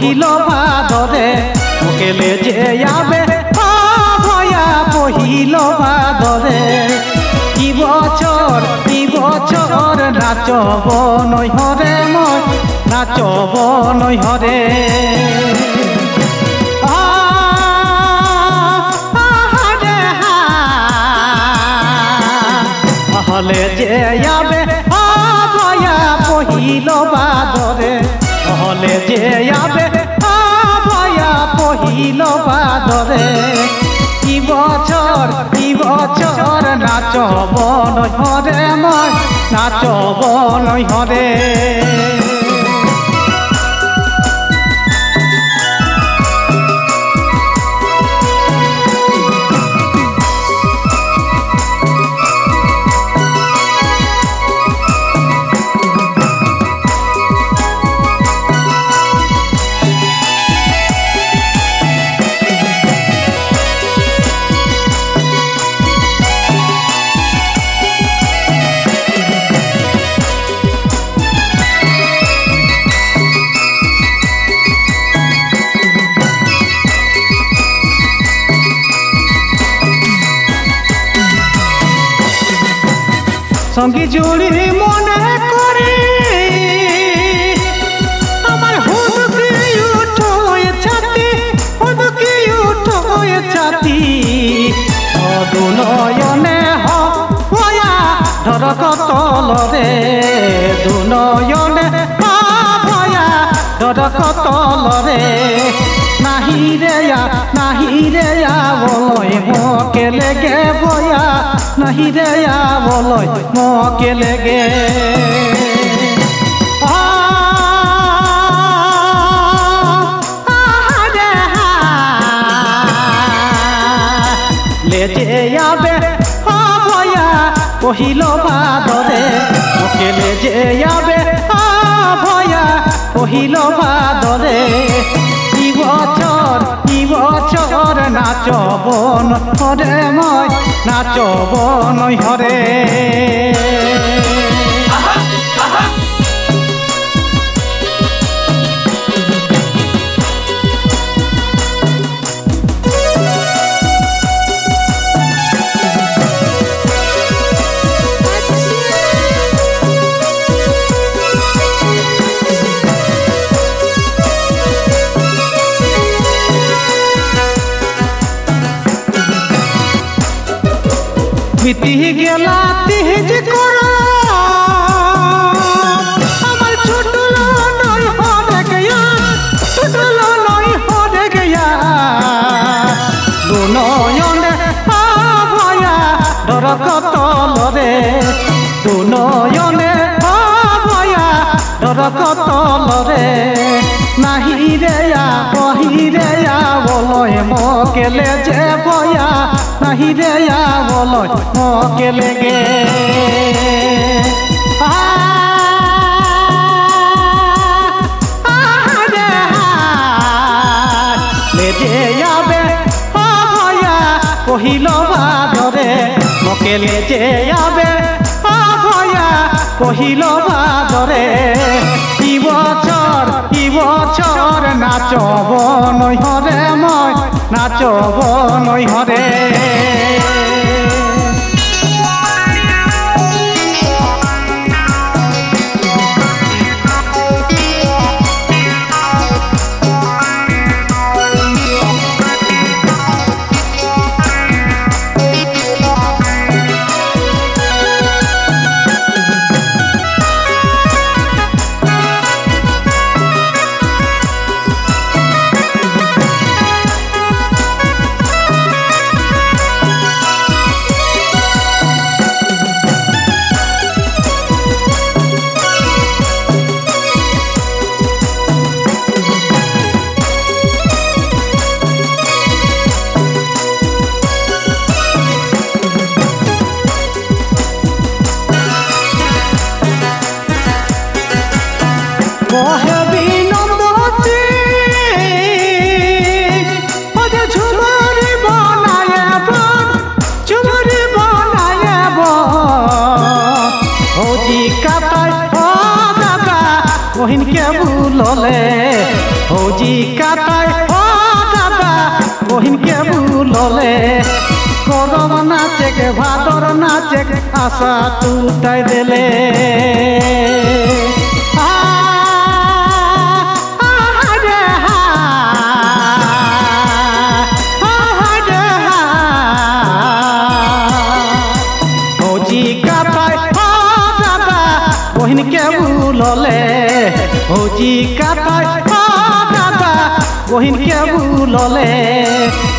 পহিল ভাদরে মোকেলে যে যাবে ভয়া পহিল ভাদরে কি বছর নাচব নৈহরে মই নাচব নৈহরে হলে যে যাবে ভয়া পহিল ভাদরে হলে যে যাবে ভয়া পহিল ভাদরে কি বছর নাচব নৈহরে মই নাচব নৈহরে সঙ্গী জুড়ি মনে করি আমার হুদকি উঠোয় ছাতি দুনয়নে হয়া ধরক তলরে দুনয়নে ভয়া ধরক তলরে নাহি রে বলয় মকে লেগে বয়া নাহি রে বলয় মকে লেগে লেজে যাবে ভয়া পহিল ভাদরে মকে লেজে যাবে ভয়া পহিল ভাদরে কি বছর নাচব নৈহরে মই নাচব নৈহরে বিতি গেলা তিজ করা আমার ছোটল নয় হরে গয়া ছোটল নয় হরে গয়া দুনয়নে ভয়া ধরক তলরে দুনয়নে ভয়া ধরক তলরে নাহি রে বলয় মকেলে যে ভয়া নাহি রে বলয় মকে লেগে লেজে যাবে ভয়া পহিল ভাদরে মকে লেজে যাবে ভয়া পহিল ভাদরে কি বছর নাচব নৈহরে মই নাচব নৈহরে के भादर नाचे आशा टूटाई दिले बहन के भूलले भौजी काता दादा बहन के भूलले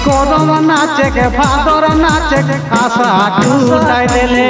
करम नाचे के भादर नाचे आशा टूटाई दिले।